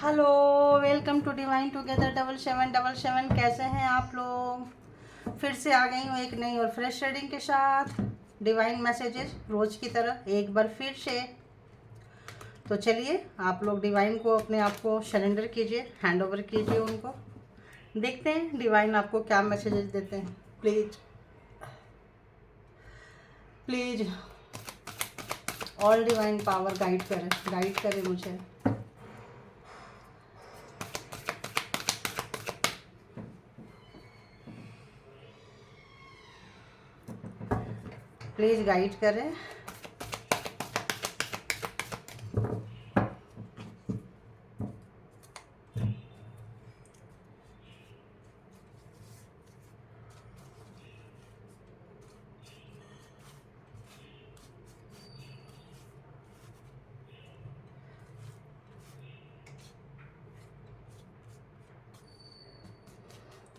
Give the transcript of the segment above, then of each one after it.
Hello, welcome to divine together 7777। कैसे हैं आप लोग? फिर से आ गई हूँ एक नई और फ्रेश रीडिंग के साथ। डिवाइन मैसेजेस रोज की तरह एक बार फिर से। तो चलिए आप लोग डिवाइन को अपने आप को सरेंडर कीजिए, हैंड ओवर कीजिए उनको। देखते हैं डिवाइन आपको क्या मैसेजेस देते हैं। Please please all divine power guide करें मुझे। प्लीज़ गाइड करें।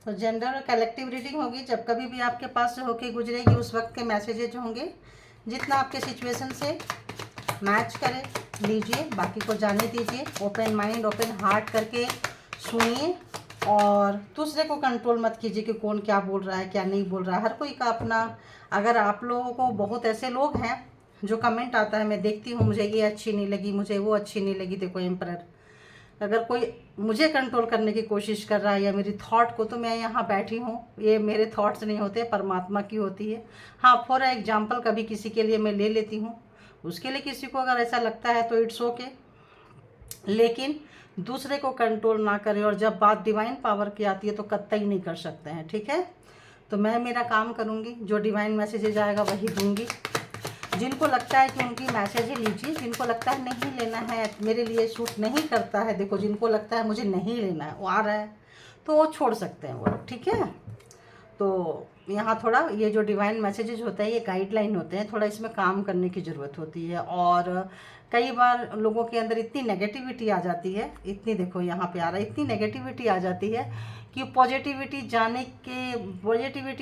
तो जनरल और कलेक्टिव रीडिंग होगी। जब कभी भी आपके पास से होके गुजरेगी उस वक्त के मैसेजेज होंगे। जितना आपके सिचुएशन से मैच करे लीजिए, बाकी को जाने दीजिए। ओपन माइंड ओपन हार्ट करके सुनिए और दूसरे को कंट्रोल मत कीजिए कि कौन क्या बोल रहा है क्या नहीं बोल रहा है। हर कोई का अपना। अगर आप लोगों को बहुत ऐसे लोग हैं जो कमेंट आता है, मैं देखती हूँ, मुझे ये अच्छी नहीं लगी, मुझे वो अच्छी नहीं लगी। देखो एम्परर, अगर कोई मुझे कंट्रोल करने की कोशिश कर रहा है या मेरी थॉट को, तो मैं यहाँ बैठी हूँ। ये मेरे थॉट्स नहीं होते, परमात्मा की होती है। हाँ, फॉर एग्जाम्पल कभी किसी के लिए मैं ले लेती हूँ, उसके लिए किसी को अगर ऐसा लगता है तो इट्स ओके, लेकिन दूसरे को कंट्रोल ना करें। और जब बात डिवाइन पावर की आती है तो कतई नहीं कर सकते हैं, ठीक है। तो मैं मेरा काम करूँगी, जो डिवाइन मैसेजेज आएगा वही दूंगी। जिनको लगता है कि उनकी मैसेज ही लीजिए, जिनको लगता है नहीं लेना है, मेरे लिए सूट नहीं करता है, देखो जिनको लगता है मुझे नहीं लेना है, वो आ रहा है तो वो छोड़ सकते हैं वो, ठीक है। तो यहाँ थोड़ा ये जो डिवाइन मैसेजेज होते हैं ये गाइडलाइन होते हैं, थोड़ा इसमें काम करने की ज़रूरत होती है। और कई बार लोगों के अंदर इतनी नेगेटिविटी आ जाती है, इतनी, देखो यहाँ पे आ रहा है, इतनी नेगेटिविटी आ जाती है कि पॉजिटिविटी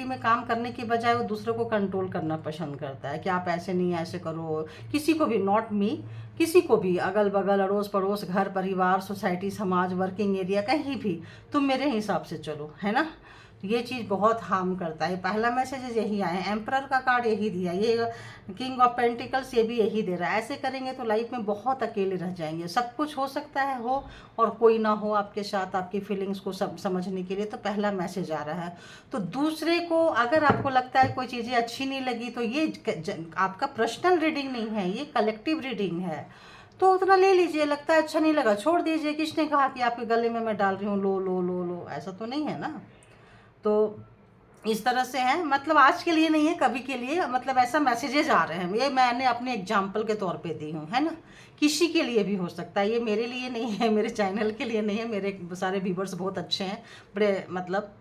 में काम करने की बजाय वो दूसरों को कंट्रोल करना पसंद करता है कि आप ऐसे नहीं, ऐसे करो। किसी को भी, नॉट मी, किसी को भी, अगल बगल अड़ोस पड़ोस, घर परिवार, सोसाइटी, समाज, वर्किंग एरिया, कहीं भी तुम मेरे हिसाब से चलो, है ना। ये चीज़ बहुत हार्म करता है। पहला मैसेज यही आया है, एम्परर का कार्ड यही दिया, ये किंग ऑफ पेंटिकल्स ये भी यही दे रहा है। ऐसे करेंगे तो लाइफ में बहुत अकेले रह जाएंगे। सब कुछ हो सकता है हो और कोई ना हो आपके साथ, आपकी फीलिंग्स को समझने के लिए। तो पहला मैसेज आ रहा है। तो दूसरे को, अगर आपको लगता है कोई चीज़ें अच्छी नहीं लगी, तो ये आपका पर्सनल रीडिंग नहीं है, ये कलेक्टिव रीडिंग है। तो उतना ले लीजिए, लगता है अच्छा नहीं लगा छोड़ दीजिए। किसने कहा कि आपके गले में मैं डाल रही हूँ लो लो लो लो, ऐसा तो नहीं है ना। तो इस तरह से है, मतलब आज के लिए नहीं है, कभी के लिए, मतलब ऐसा मैसेजेस आ रहे हैं। ये मैंने अपने एग्जाम्पल के तौर पे दी हूँ, है ना। किसी के लिए भी हो सकता है, ये मेरे लिए नहीं है, मेरे चैनल के लिए नहीं है। मेरे सारे व्यूवर्स बहुत अच्छे हैं, बड़े, मतलब।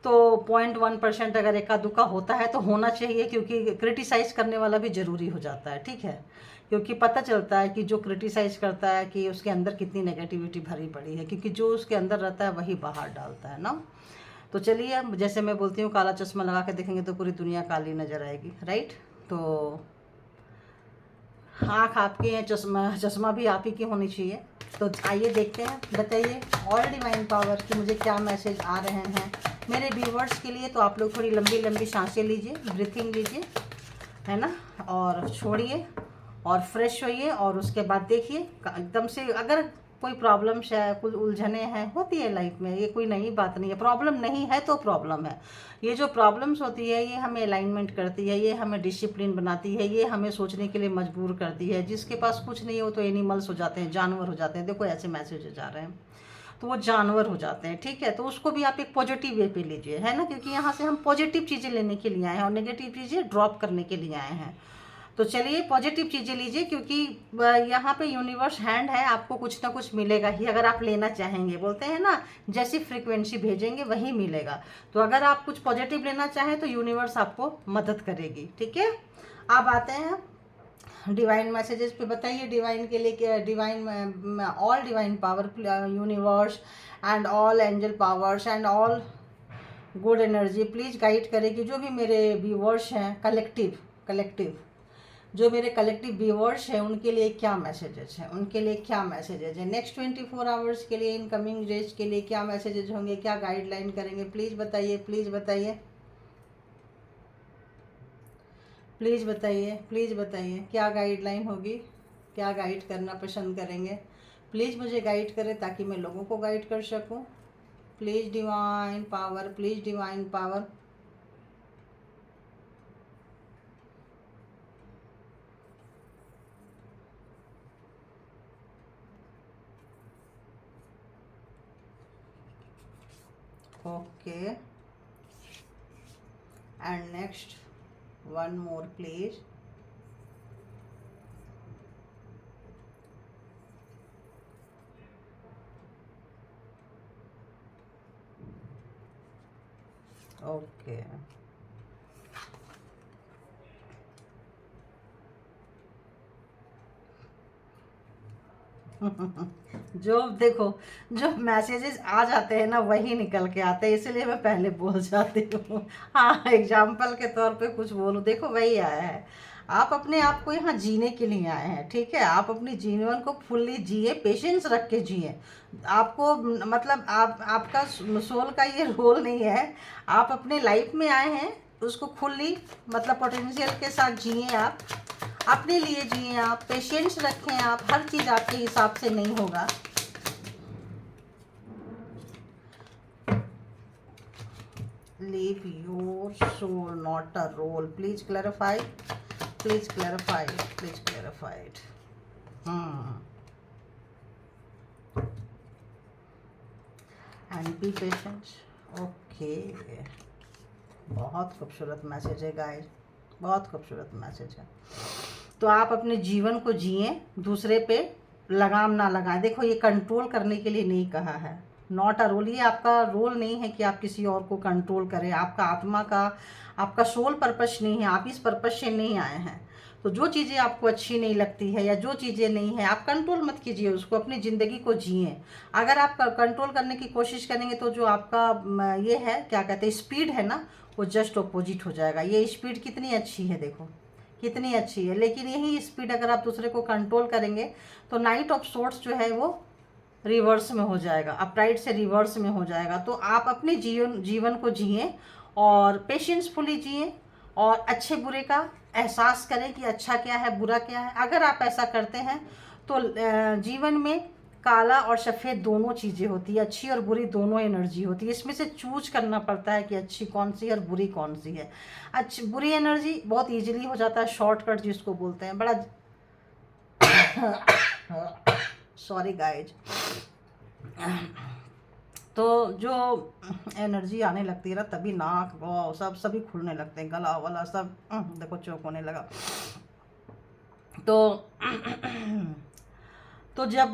तो 0.1% अगर एका दुक्का होता है तो होना चाहिए, क्योंकि क्रिटिसाइज करने वाला भी ज़रूरी हो जाता है, ठीक है। क्योंकि पता चलता है कि जो क्रिटिसाइज करता है कि उसके अंदर कितनी नेगेटिविटी भरी पड़ी है, क्योंकि जो उसके अंदर रहता है वही बाहर डालता है ना। तो चलिए, जैसे मैं बोलती हूँ, काला चश्मा लगा के देखेंगे तो पूरी दुनिया काली नजर आएगी, राइट। तो आँख आपकी है, चश्मा चश्मा भी आप ही की होनी चाहिए। तो आइए देखते हैं, बताइए ऑल डिवाइन पावर की मुझे क्या मैसेज आ रहे हैं मेरे व्यूवर्स के लिए। तो आप लोग थोड़ी लंबी लंबी सांसें लीजिए, ब्रीथिंग लीजिए, है ना, और छोड़िए और फ्रेश होइए। और उसके बाद देखिए एकदम से, अगर कोई प्रॉब्लम्स है, कुछ उलझने हैं, होती है लाइफ में, ये कोई नई बात नहीं है। प्रॉब्लम नहीं है तो प्रॉब्लम है। ये जो प्रॉब्लम्स होती है ये हमें अलाइनमेंट करती है, ये हमें डिसिप्लिन बनाती है, ये हमें सोचने के लिए मजबूर करती है। जिसके पास कुछ नहीं हो तो एनिमल्स हो जाते हैं, जानवर हो जाते हैं। देखो ऐसे मैसेजेस आ रहे हैं, तो वो जानवर हो जाते हैं, ठीक है। तो उसको भी आप एक पॉजिटिव वे पे लीजिए, है ना, क्योंकि यहाँ से हम पॉजिटिव चीज़ें लेने के लिए आए हैं और नेगेटिव चीज़ें ड्रॉप करने के लिए आए हैं। तो चलिए पॉजिटिव चीज़ें लीजिए, क्योंकि यहाँ पे यूनिवर्स हैंड है, आपको कुछ ना कुछ मिलेगा ही अगर आप लेना चाहेंगे। बोलते हैं ना, जैसी फ्रीक्वेंसी भेजेंगे वही मिलेगा। तो अगर आप कुछ पॉजिटिव लेना चाहें तो यूनिवर्स आपको मदद करेगी, ठीक है। अब आते हैं डिवाइन मैसेजेस पे। बताइए डिवाइन के लिए क्या, divine all divine power, universe and all angel powers and all good energy please guide करेगी जो भी मेरे व्यूवर्स हैं, कलेक्टिव जो मेरे कलेक्टिव व्यूअर्स हैं उनके लिए क्या मैसेजेस हैं, उनके लिए क्या मैसेजेस हैं, नेक्स्ट 24 आवर्स के लिए, इनकमिंग डेज के लिए क्या मैसेजेस होंगे, क्या गाइडलाइन करेंगे, प्लीज़ बताइए, प्लीज़ बताइए, प्लीज़ बताइए, प्लीज़ बताइए क्या गाइडलाइन होगी, क्या गाइड करना पसंद करेंगे। प्लीज़ मुझे गाइड करें ताकि मैं लोगों को गाइड कर सकूं। Please divine power, please divine power. Okay, and next one more please. Okay, जो देखो, जो मैसेजेस आ जाते हैं ना वही निकल के आते हैं, इसलिए मैं पहले बोल जाती हूँ। हाँ, एग्जाम्पल के तौर पे कुछ बोलूँ, देखो वही आया है। आप अपने आप को यहाँ जीने के लिए आए हैं, ठीक है। आप अपनी जीवन को फुल्ली जिए, पेशेंस रख के जिए। आपको मतलब आपका सोल का ये रोल नहीं है। आप अपने लाइफ में आए हैं, उसको फुल्ली मतलब पोटेंशियल के साथ जिए। आप अपने लिए जिए, आप पेशेंस रखें। आप हर चीज़ आपके हिसाब से नहीं होगा। Leave your soul not a role, please clarify, please clarify, please clarified. And be patience. Okay, बहुत खूबसूरत मैसेज है गाइस, बहुत खूबसूरत मैसेज है। तो आप अपने जीवन को जिए, दूसरे पे लगाम ना लगाएं। देखो, ये कंट्रोल करने के लिए नहीं कहा है, नॉट अ रोल। ये आपका रोल नहीं है कि आप किसी और को कंट्रोल करें। आपका आत्मा का, आपका सोल पर्पस नहीं है। आप इस पर्पस से नहीं आए हैं। तो जो चीज़ें आपको अच्छी नहीं लगती है या जो चीज़ें नहीं है, आप कंट्रोल मत कीजिए उसको, अपनी ज़िंदगी को जिए। अगर आप कंट्रोल करने की कोशिश करेंगे तो जो आपका ये है, क्या कहते हैं, स्पीड है ना, वो जस्ट अपोजिट हो जाएगा। ये स्पीड कितनी अच्छी है, देखो कितनी अच्छी है। लेकिन यही स्पीड अगर आप दूसरे को कंट्रोल करेंगे तो नाइट ऑफ सोर्ट्स जो है वो रिवर्स में हो जाएगा, अपराइट से रिवर्स में हो जाएगा। तो आप अपने जीवन को जिए और पेशेंसफुली जिए और अच्छे बुरे का एहसास करें कि अच्छा क्या है, बुरा क्या है। अगर आप ऐसा करते हैं तो जीवन में काला और सफ़ेद दोनों चीज़ें होती है, अच्छी और बुरी दोनों एनर्जी होती है। इसमें से चूज करना पड़ता है कि अच्छी कौन सी है और बुरी कौन सी है। अच्छी बुरी एनर्जी बहुत इजीली हो जाता है, शॉर्टकट जिसको बोलते हैं, बड़ा सॉरी गाइज। तो जो एनर्जी आने लगती है ना, तभी नाक वो सब सभी खुलने लगते हैं, गला वाला सब देखो चौक होने लगा। तो तो जब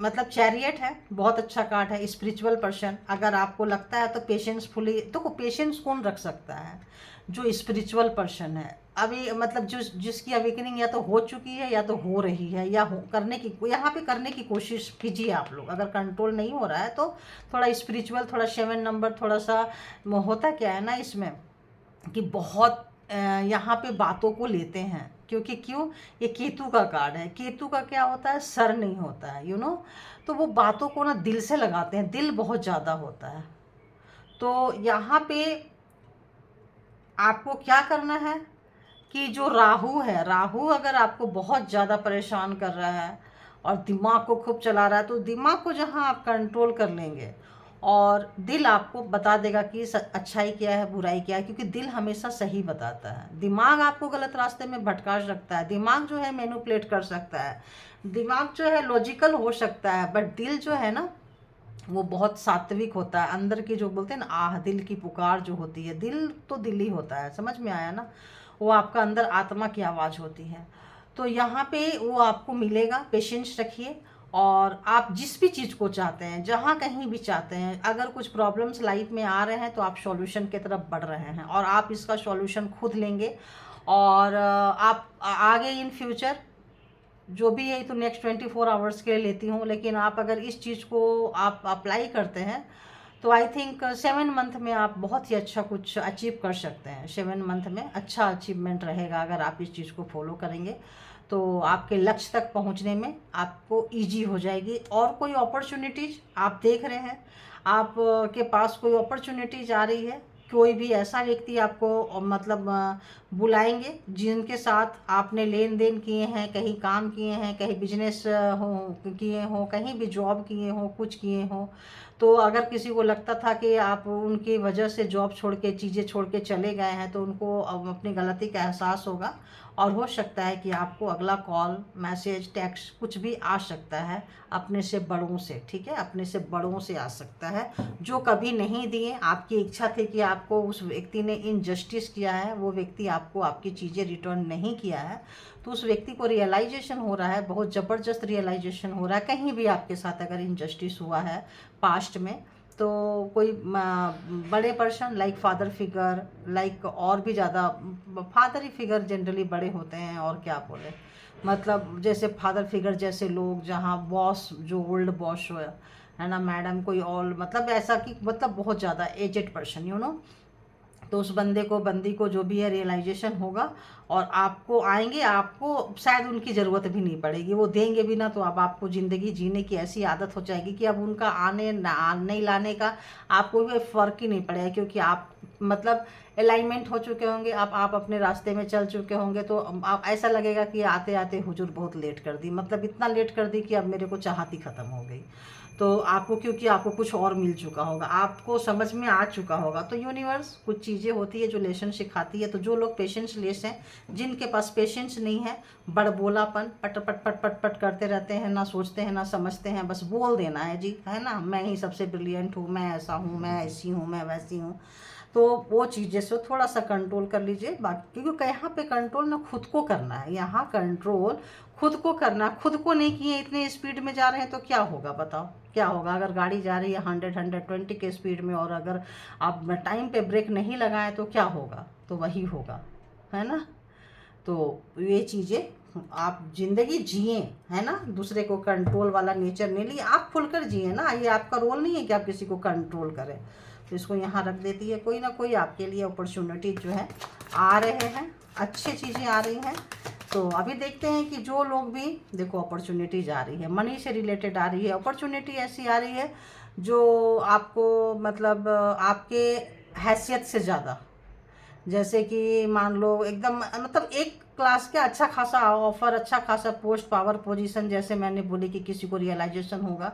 मतलब चैरियट है, बहुत अच्छा कार्ड है, स्पिरिचुअल पर्सन। अगर आपको लगता है तो पेशेंसफुली, तो पेशेंस कौन रख सकता है? जो स्पिरिचुअल पर्सन है। अभी मतलब जिसकी अवेकनिंग या तो हो चुकी है या तो हो रही है या करने की, यहाँ पे करने की कोशिश कीजिए आप लोग। अगर कंट्रोल नहीं हो रहा है तो थोड़ा स्पिरिचुअल, थोड़ा 7 नंबर, थोड़ा सा होता क्या है ना इसमें कि बहुत यहाँ पे बातों को लेते हैं। क्योंकि क्यों, ये केतु का कार्ड है। केतु का क्या होता है, सर नहीं होता है, तो वो बातों को ना दिल से लगाते हैं, दिल बहुत ज़्यादा होता है। तो यहाँ पे आपको क्या करना है कि जो राहु है, राहु अगर आपको बहुत ज़्यादा परेशान कर रहा है और दिमाग को खूब चला रहा है, तो दिमाग को जहाँ आप कंट्रोल कर लेंगे और दिल आपको बता देगा कि अच्छाई क्या है, बुराई क्या है। क्योंकि दिल हमेशा सही बताता है, दिमाग आपको गलत रास्ते में भटका सकता है। दिमाग जो है मैनिपुलेट कर सकता है, दिमाग जो है लॉजिकल हो सकता है, बट दिल जो है ना वो बहुत सात्विक होता है। अंदर की जो बोलते हैं ना आह, दिल की पुकार जो होती है, दिल तो दिल ही होता है, समझ में आया ना। वो आपका अंदर आत्मा की आवाज़ होती है। तो यहाँ पे वो आपको मिलेगा। पेशेंस रखिए और आप जिस भी चीज़ को चाहते हैं, जहाँ कहीं भी चाहते हैं, अगर कुछ प्रॉब्लम्स लाइफ में आ रहे हैं तो आप सॉल्यूशन की तरफ बढ़ रहे हैं और आप इसका सॉल्यूशन खुद लेंगे। और आप आगे इन फ्यूचर जो भी है तो नेक्स्ट 24 आवर्स के लिए लेती हूँ। लेकिन आप अगर इस चीज़ को आप अप्लाई करते हैं तो आई थिंक 7 मंथ में आप बहुत ही अच्छा कुछ अचीव कर सकते हैं। 7 मंथ में अच्छा अचीवमेंट रहेगा अगर आप इस चीज़ को फॉलो करेंगे, तो आपके लक्ष्य तक पहुंचने में आपको इजी हो जाएगी। और कोई अपॉर्चुनिटीज़ आप देख रहे हैं, आप के पास कोई अपॉर्चुनिटीज़ आ रही है, कोई भी ऐसा व्यक्ति आपको मतलब बुलाएंगे जिनके साथ आपने लेन देन किए हैं, कहीं काम किए हैं, कहीं बिजनेस हो किए हो, कहीं भी जॉब किए हो, कुछ किए हो। तो अगर किसी को लगता था कि आप उनकी वजह से जॉब छोड़ के, चीज़ें छोड़ के चले गए हैं, तो उनको अब अपनी गलती का एहसास होगा और हो सकता है कि आपको अगला कॉल, मैसेज, टेक्स्ट कुछ भी आ सकता है अपने से बड़ों से, ठीक है, अपने से बड़ों से आ सकता है जो कभी नहीं दिए। आपकी इच्छा थी कि आपको उस व्यक्ति ने इनजस्टिस किया है, वो व्यक्ति आपको आपकी चीज़ें रिटर्न नहीं किया है, तो उस व्यक्ति को रियलाइजेशन हो रहा है, बहुत ज़बरदस्त रियलाइजेशन हो रहा है। कहीं भी आपके साथ अगर इनजस्टिस हुआ है पास्ट में, तो कोई बड़े person like father figure, like और भी ज़्यादा फादर ही फिगर जनरली बड़े होते हैं, और क्या बोले, मतलब जैसे फादर फिगर जैसे लोग, जहाँ बॉस जो ओल्ड बॉस हो है ना मैडम, कोई और मतलब ऐसा कि मतलब बहुत ज़्यादा एजेड पर्सन, यू नो, तो उस बंदे को, बंदी को जो भी है रियलाइजेशन होगा और आपको आएंगे, आपको शायद उनकी ज़रूरत भी नहीं पड़ेगी, वो देंगे भी ना, तो अब आपको ज़िंदगी जीने की ऐसी आदत हो जाएगी कि अब उनका आने नहीं लाने का आपको कोई फ़र्क ही नहीं पड़ेगा, क्योंकि आप मतलब अलाइनमेंट हो चुके होंगे, आप अपने रास्ते में चल चुके होंगे। तो आप ऐसा लगेगा कि आते आते हुजूर बहुत लेट कर दी, मतलब इतना लेट कर दी कि अब मेरे को चाहत ही ख़त्म हो गई। तो आपको, क्योंकि आपको कुछ और मिल चुका होगा, आपको समझ में आ चुका होगा। तो यूनिवर्स कुछ चीज़ें होती है जो लेसन सिखाती है। तो जो लोग पेशेंस लेस हैं, जिनके पास पेशेंस नहीं है, बड़बोलापन, पट पट पट पट पट करते रहते हैं, ना सोचते हैं ना समझते हैं, बस बोल देना है जी, है ना, मैं ही सबसे ब्रिलियंट हूँ, मैं ऐसा हूँ, मैं ऐसी हूँ, मैं वैसी हूँ। तो वो चीज़ें से थोड़ा सा कंट्रोल कर लीजिए। बाकी क्योंकि यहाँ पे कंट्रोल ना खुद को करना है, यहाँ कंट्रोल खुद को करना, खुद को नहीं किए, इतने स्पीड में जा रहे हैं तो क्या होगा बताओ, क्या होगा। अगर गाड़ी जा रही है 100-120 के स्पीड में और अगर आप टाइम पे ब्रेक नहीं लगाएं तो क्या होगा, तो वही होगा, है ना। तो ये चीज़ें आप ज़िंदगी जिए, है ना, दूसरे को कंट्रोल वाला नेचर नहीं लिए, आप खुलकर जिए ना, ये आपका रोल नहीं है कि आप किसी को कंट्रोल करें। तो इसको यहाँ रख देती है, कोई ना कोई आपके लिए अपॉर्चुनिटी जो है आ रहे हैं, अच्छी चीज़ें आ रही हैं। तो अभी देखते हैं कि जो लोग भी, देखो अपॉर्चुनिटीज आ रही है, मनी से रिलेटेड आ रही है अपॉर्चुनिटी, ऐसी आ रही है जो आपको मतलब आपके हैसियत से ज़्यादा, जैसे कि मान लो एकदम मतलब एक क्लास का अच्छा खासा ऑफर, अच्छा खासा पोस्ट, पावर पोजीशन, जैसे मैंने बोली कि किसी को रियलाइजेशन होगा,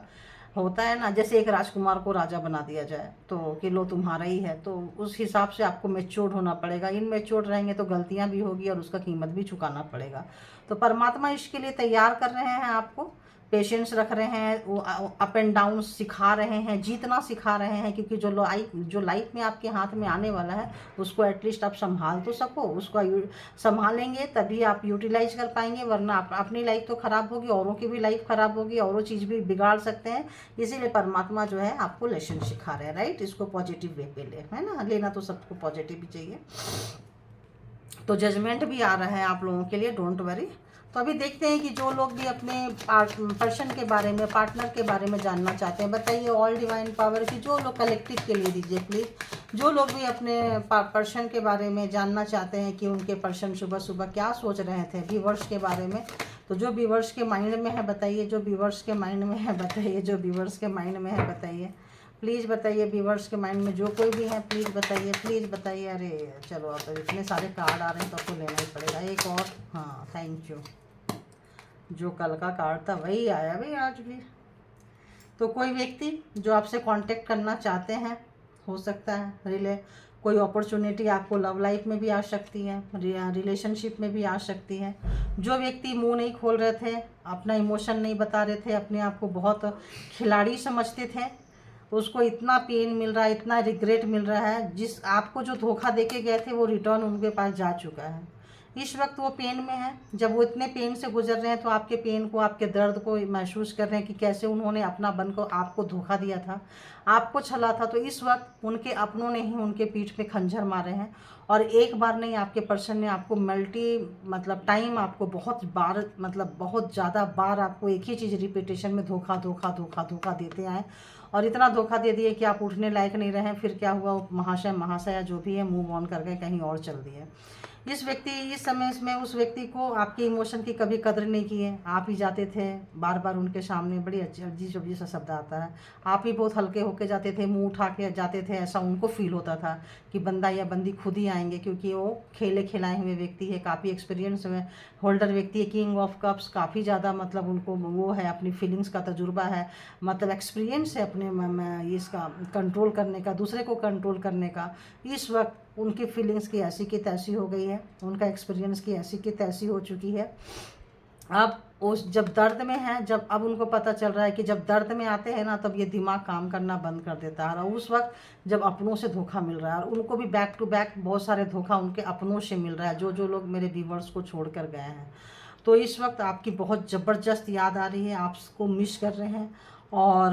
होता है ना, जैसे एक राजकुमार को राजा बना दिया जाए, तो कि लो तुम्हारा ही है, तो उस हिसाब से आपको मैच्योर होना पड़ेगा। इनमैच्योर रहेंगे तो गलतियां भी होगी और उसका कीमत भी चुकाना पड़ेगा। तो परमात्मा इसके लिए तैयार कर रहे हैं आपको, पेशेंस रख रहे हैं, वो अप एंड डाउन सिखा रहे हैं, जीतना सिखा रहे हैं, क्योंकि जो लाइफ में आपके हाथ में आने वाला है उसको एटलीस्ट आप संभाल तो सको, उसको संभालेंगे तभी आप यूटिलाइज कर पाएंगे, वरना अपनी लाइफ तो ख़राब होगी, औरों की भी लाइफ ख़राब होगी, औरों चीज़ भी बिगाड़ सकते हैं। इसीलिए परमात्मा जो है आपको लेसन सिखा रहे हैं, राइट। इसको पॉजिटिव वे पे ले, है ना, लेना तो सबको पॉजिटिव ही चाहिए। तो जजमेंट भी आ रहा है आप लोगों के लिए, डोंट वरी। तो अभी देखते हैं कि जो लोग भी अपने पर्सन के बारे में, पार्टनर के बारे में जानना चाहते हैं, बताइए ऑल डिवाइन पावर की, जो लोग कलेक्टिव के लिए दीजिए प्लीज़। जो लोग भी अपने पर्सन के बारे में जानना चाहते हैं कि उनके पर्सन सुबह सुबह क्या सोच रहे थे व्यूअर्स के बारे में, तो जो व्यूअर्स के माइंड में है बताइए, जो व्यूअर्स के माइंड में है बताइए, जो व्यूअर्स के माइंड में है बताइए, प्लीज़ बताइए। व्यूअर्स के माइंड में जो कोई भी है प्लीज़ बताइए, प्लीज़ बताइए। अरे चलो, अब इतने सारे कार्ड आ रहे हैं तो आपको लेना ही पड़ेगा एक और। हाँ थैंक यू, जो कल का कार्ड था वही आया भाई आज भी। तो कोई व्यक्ति जो आपसे कांटेक्ट करना चाहते हैं, हो सकता है कोई अपॉर्चुनिटी आपको लव लाइफ में भी आ सकती है, रिलेशनशिप में भी आ सकती है। जो व्यक्ति मुंह नहीं खोल रहे थे, अपना इमोशन नहीं बता रहे थे, अपने आप को बहुत खिलाड़ी समझते थे, उसको इतना पेन मिल रहा है, इतना रिग्रेट मिल रहा है। जिस आपको जो धोखा देके गए थे वो रिटर्न उनके पास जा चुका है। इस वक्त वो पेन में है। जब वो इतने पेन से गुजर रहे हैं तो आपके पेन को, आपके दर्द को महसूस कर रहे हैं कि कैसे उन्होंने अपना बन को आपको धोखा दिया था, आपको छला था। तो इस वक्त उनके अपनों ने ही उनके पीठ पे खंजर मारे हैं। और एक बार नहीं, आपके पर्सन ने आपको मतलब टाइम, आपको बहुत बार, मतलब बहुत ज़्यादा बार आपको एक ही चीज़ रिपीटेशन में धोखा धोखा धोखा धोखा देते आए। और इतना धोखा दे दिए कि आप उठने लायक नहीं रहे। फिर क्या हुआ, महाशय महाशया जो भी है मूव ऑन कर गए, कहीं और चल दिए। इस व्यक्ति, इस समय में उस व्यक्ति को आपके इमोशन की कभी कदर नहीं की है। आप ही जाते थे बार बार उनके सामने, बड़ी अजीब अजीब सा शब्द आता है, आप ही बहुत हल्के होके जाते थे, मुंह उठा के जाते थे। ऐसा उनको फील होता था कि बंदा या बंदी खुद ही आएंगे, क्योंकि वो खेले खिलाए हुए व्यक्ति है, काफ़ी एक्सपीरियंस में होल्डर व्यक्ति है, किंग ऑफ कप्स, काफ़ी ज़्यादा मतलब उनको वो है, अपनी फीलिंग्स का तजुर्बा है, मतलब एक्सपीरियंस है अपने इसका कंट्रोल करने का, दूसरे को कंट्रोल करने का। इस वक्त उनकी फीलिंग्स की ऐसी की तैसी हो गई है, उनका एक्सपीरियंस की ऐसी की तैसी हो चुकी है। अब उस जब दर्द में है, जब अब उनको पता चल रहा है कि जब दर्द में आते हैं ना, तब ये दिमाग काम करना बंद कर देता है। और उस वक्त जब अपनों से धोखा मिल रहा है, और उनको भी बैक टू बैक बहुत सारे धोखा उनके अपनों से मिल रहा है, जो जो लोग मेरे व्यूवर्स को छोड़ कर गए हैं। तो इस वक्त आपकी बहुत ज़बरदस्त याद आ रही है, आप उसको मिस कर रहे हैं। और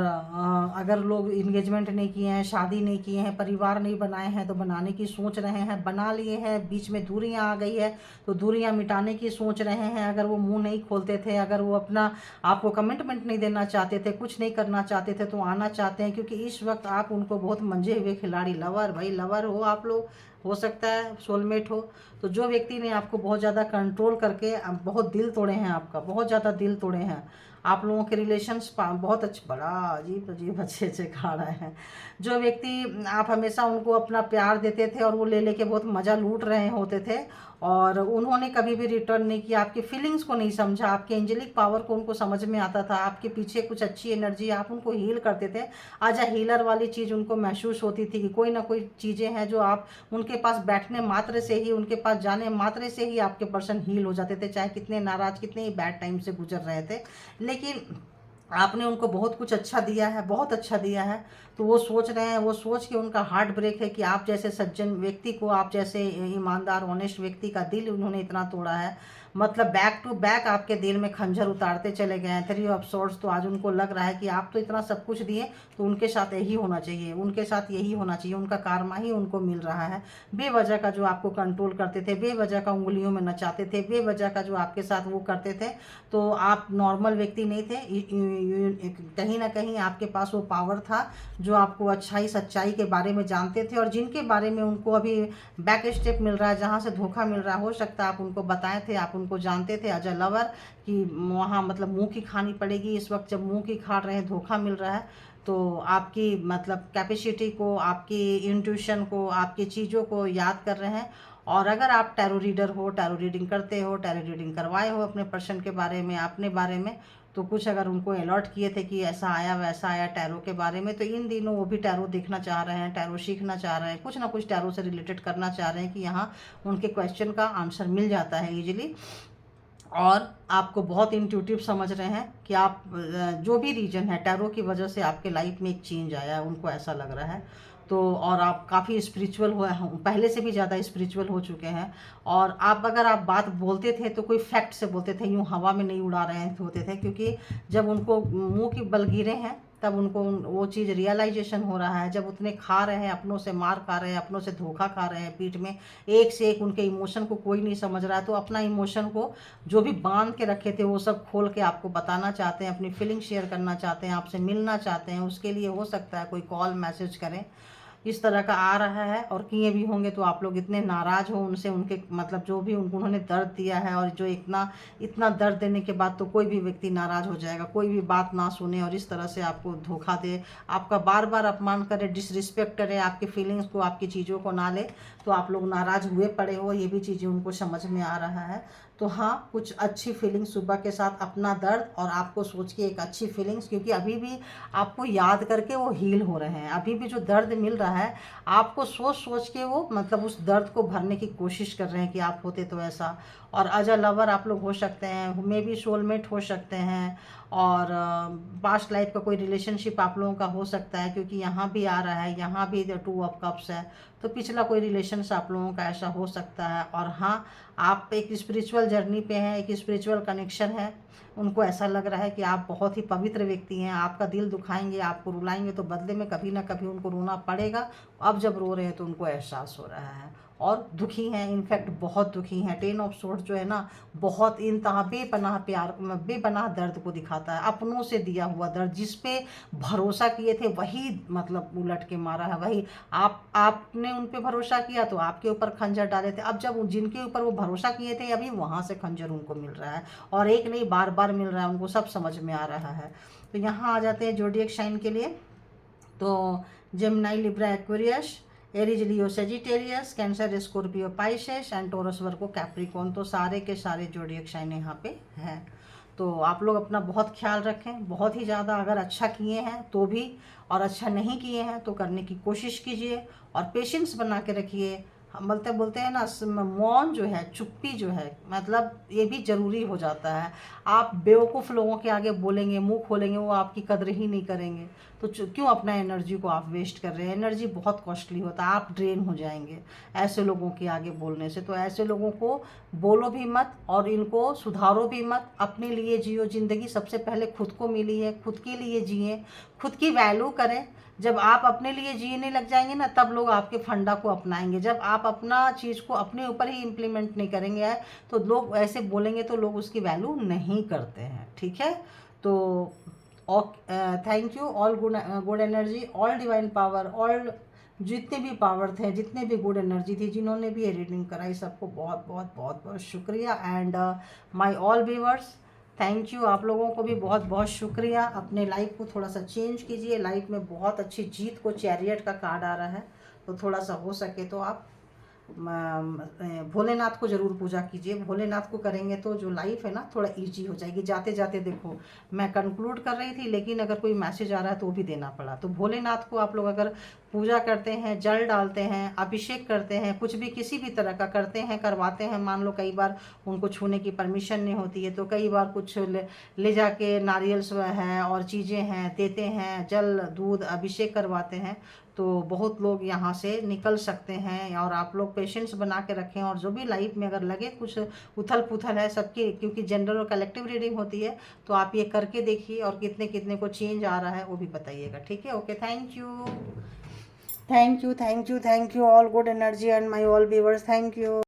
अगर लोग इंगेजमेंट नहीं किए हैं, शादी नहीं किए हैं, परिवार नहीं बनाए हैं, तो बनाने की सोच रहे हैं, बना लिए हैं, बीच में दूरियां आ गई है तो दूरियां मिटाने की सोच रहे हैं। अगर वो मुंह नहीं खोलते थे, अगर वो अपना आपको कमिटमेंट नहीं देना चाहते थे, कुछ नहीं करना चाहते थे, तो आना चाहते हैं, क्योंकि इस वक्त आप उनको बहुत मंजे हुए खिलाड़ी, लवर, भाई लवर हो आप लोग, हो सकता है सोलमेट हो। तो जो व्यक्ति ने आपको बहुत ज़्यादा कंट्रोल करके बहुत दिल तोड़े हैं, आपका बहुत ज़्यादा दिल तोड़े हैं, आप लोगों के रिलेशंस बहुत अच्छे, बड़ा अजीब अजीब अच्छे अच्छे खा रहे हैं। जो व्यक्ति आप हमेशा उनको अपना प्यार देते थे और वो ले लेके बहुत मज़ा लूट रहे होते थे, और उन्होंने कभी भी रिटर्न नहीं किया, आपकी फीलिंग्स को नहीं समझा, आपके एंजेलिक पावर को उनको समझ में आता था, आपके पीछे कुछ अच्छी एनर्जी, आप उनको हील करते थे। आज हीलर वाली चीज़ उनको महसूस होती थी कि कोई ना कोई चीज़ें हैं जो आप उनके पास बैठने मात्र से ही, उनके पास जाने मात्र से ही आपके पर्सन हील हो जाते थे, चाहे कितने नाराज, कितने ही बैड टाइम से गुजर रहे थे। लेकिन आपने उनको बहुत कुछ अच्छा दिया है, बहुत अच्छा दिया है। तो वो सोच रहे हैं, वो सोच के उनका हार्ट ब्रेक है कि आप जैसे सज्जन व्यक्ति को, आप जैसे ईमानदार ऑनेस्ट व्यक्ति का दिल उन्होंने इतना तोड़ा है। मतलब बैक टू बैक आपके दिल में खंजर उतारते चले गए हैं, 3 ऑफ सोर्ड्स। तो आज उनको लग रहा है कि आप तो इतना सब कुछ दिए, तो उनके साथ यही होना चाहिए, उनके साथ यही होना चाहिए, उनका कारमा ही उनको मिल रहा है। बेवजह का जो आपको कंट्रोल करते थे, बेवजह का उंगलियों में नचाते थे, बेवजह का जो आपके साथ वो करते थे, तो आप नॉर्मल व्यक्ति नहीं थे। कहीं ना कहीं आपके पास वो पावर था, जो आपको अच्छाई सच्चाई के बारे में जानते थे, और जिनके बारे में उनको अभी बैक स्टेप मिल रहा है, जहाँ से धोखा मिल रहा है, हो सकता है आप उनको बताए थे, आप उनको जानते थे एज अ लवर कि वहाँ मतलब मुंह की खानी पड़ेगी। इस वक्त जब मुंह की खा रहे हैं, धोखा मिल रहा है, तो आपकी मतलब कैपेसिटी को, आपकी इंट्यूशन को, आपकी चीज़ों को याद कर रहे हैं। और अगर आप टैरो रीडर हो, टैरो रीडिंग करते हो, टैरो रीडिंग करवाए हो अपने पर्सन के बारे में, अपने बारे में, तो कुछ अगर उनको अलर्ट किए थे कि ऐसा आया वैसा आया टैरो के बारे में, तो इन दिनों वो भी टैरो देखना चाह रहे हैं, टैरो सीखना चाह रहे हैं, कुछ ना कुछ टैरो से रिलेटेड करना चाह रहे हैं कि यहाँ उनके क्वेश्चन का आंसर मिल जाता है ईजिली। और आपको बहुत इंट्यूटिव समझ रहे हैं कि आप जो भी रीजन है, टैरो की वजह से आपके लाइफ में एक चेंज आया है, उनको ऐसा लग रहा है। तो और आप काफ़ी स्पिरिचुअल हुए हैं, पहले से भी ज़्यादा स्पिरिचुअल हो चुके हैं। और आप अगर आप बात बोलते थे तो कोई फैक्ट से बोलते थे, यूँ हवा में नहीं उड़ा रहे होते थे, क्योंकि जब उनको मुंह की बल गिरे हैं, तब उनको वो चीज़ रियलाइजेशन हो रहा है। जब उतने खा रहे हैं, अपनों से मार खा रहे हैं, अपनों से धोखा खा रहे हैं पीठ में, एक से एक उनके इमोशन को कोई नहीं समझ रहा है, तो अपना इमोशन को जो भी बांध के रखे थे वो सब खोल के आपको बताना चाहते हैं, अपनी फीलिंग शेयर करना चाहते हैं, आपसे मिलना चाहते हैं। उसके लिए हो सकता है कोई कॉल मैसेज करें, इस तरह का आ रहा है। और किए भी होंगे तो आप लोग इतने नाराज़ हो उनसे, उनके मतलब जो भी उन्होंने दर्द दिया है, और जो इतना इतना दर्द देने के बाद तो कोई भी व्यक्ति नाराज़ हो जाएगा, कोई भी बात ना सुने और इस तरह से आपको धोखा दे, आपका बार बार अपमान करे, डिसरिस्पेक्ट करे, आपकी फीलिंग्स को, आपकी चीज़ों को ना ले, तो आप लोग नाराज़ हुए पड़े हो, ये भी चीज़ें उनको समझ में आ रहा है। तो हाँ, कुछ अच्छी फीलिंग सुबह के साथ अपना दर्द और आपको सोच के एक अच्छी फीलिंग्स, क्योंकि अभी भी आपको याद करके वो हील हो रहे हैं, अभी भी जो दर्द मिल रहा है आपको सोच सोच के वो मतलब उस दर्द को भरने की कोशिश कर रहे हैं कि आप होते तो ऐसा। और एज अ लवर आप लोग हो सकते हैं, मे बी सोलमेट हो सकते हैं, और पास्ट लाइफ का कोई रिलेशनशिप आप लोगों का हो सकता है, क्योंकि यहाँ भी आ रहा है, यहाँ भी 2 ऑफ कप्स है, तो पिछला कोई रिलेशंस आप लोगों का ऐसा हो सकता है। और हाँ, आप एक स्पिरिचुअल जर्नी पे हैं, एक स्पिरिचुअल कनेक्शन है। उनको ऐसा लग रहा है कि आप बहुत ही पवित्र व्यक्ति हैं, आपका दिल दुखाएंगे, आपको रुलाएंगे तो बदले में कभी ना कभी उनको रोना पड़ेगा। अब जब रो रहे हैं तो उनको एहसास हो रहा है और दुखी हैं, इनफैक्ट बहुत दुखी हैं। 10 ऑफ सोर्ड्स जो है ना, बहुत इंतहा बेपनाह प्यार, बेपनाह दर्द को दिखाता है, अपनों से दिया हुआ दर्द। जिस पे भरोसा किए थे वही मतलब उलट के मारा है। वही आपने उन पे भरोसा किया तो आपके ऊपर खंजर डाले थे। अब जब जिनके ऊपर वो भरोसा किए थे अभी वहाँ से खंजर उनको मिल रहा है, और एक नहीं बार बार मिल रहा है। उनको सब समझ में आ रहा है। तो यहाँ आ जाते हैं ज़ोडिएक साइन के लिए। तो Gemini, Libra, Aquarius, Aries, Leo, Sagittarius, Cancer, Scorpio, Pisces and Taurus, Virgo, Capricorn. तो सारे के सारे ज़ोडिएक साइन यहाँ पे हैं। तो आप लोग अपना बहुत ख्याल रखें, बहुत ही ज़्यादा। अगर अच्छा किए हैं तो भी, और अच्छा नहीं किए हैं तो करने की कोशिश कीजिए, और पेशेंस बना के रखिए। हम बोलते हैं ना, मौन जो है, चुप्पी जो है, मतलब ये भी ज़रूरी हो जाता है। आप बेवकूफ़ लोगों के आगे बोलेंगे, मुंह खोलेंगे, वो आपकी कदर ही नहीं करेंगे। तो क्यों अपना एनर्जी को आप वेस्ट कर रहे हैं? एनर्जी बहुत कॉस्टली होता है, आप ड्रेन हो जाएंगे ऐसे लोगों के आगे बोलने से। तो ऐसे लोगों को बोलो भी मत और इनको सुधारो भी मत। अपने लिए जियो ज़िंदगी, सबसे पहले खुद को मिली है, खुद के लिए जिए, खुद की वैल्यू करें। जब आप अपने लिए जीने लग जाएंगे ना, तब लोग आपके फंडा को अपनाएंगे। जब आप अपना चीज़ को अपने ऊपर ही इम्प्लीमेंट नहीं करेंगे तो लोग ऐसे बोलेंगे, तो लोग उसकी वैल्यू नहीं करते हैं। ठीक है? तो thank you. All good energy, all divine power, all जितने भी पावर थे, जितने भी गुड एनर्जी थी, जिन्होंने भी ये रीडिंग कराई, सबको बहुत बहुत बहुत बहुत शुक्रिया। And my all viewers, thank you. आप लोगों को भी बहुत बहुत शुक्रिया। अपने लाइफ को थोड़ा सा चेंज कीजिए। लाइफ में बहुत अच्छी जीत को चैरियट का कार्ड आ रहा है, तो थोड़ा सा हो सके तो आप भोलेनाथ को ज़रूर पूजा कीजिए। भोलेनाथ को करेंगे तो जो लाइफ है ना, थोड़ा इजी हो जाएगी। जाते जाते देखो, मैं कंक्लूड कर रही थी लेकिन अगर कोई मैसेज आ रहा है तो वो भी देना पड़ा। तो भोलेनाथ को आप लोग अगर पूजा करते हैं, जल डालते हैं, अभिषेक करते हैं, कुछ भी किसी भी तरह का करते हैं, करवाते हैं, मान लो कई बार उनको छूने की परमिशन नहीं होती है, तो कई बार कुछ ले जाके नारियल्स है और चीज़ें हैं देते हैं, जल दूध अभिषेक करवाते हैं, तो बहुत लोग यहाँ से निकल सकते हैं। और आप लोग पेशेंस बना के रखें, और जो भी लाइफ में अगर लगे कुछ उथल पुथल है सबकी, क्योंकि जनरल और कलेक्टिव रीडिंग होती है, तो आप ये करके देखिए और कितने कितने को चेंज आ रहा है वो भी बताइएगा। ठीक है? Okay, thank you, thank you, thank you, thank you. All good energy and my all viewers, thank you.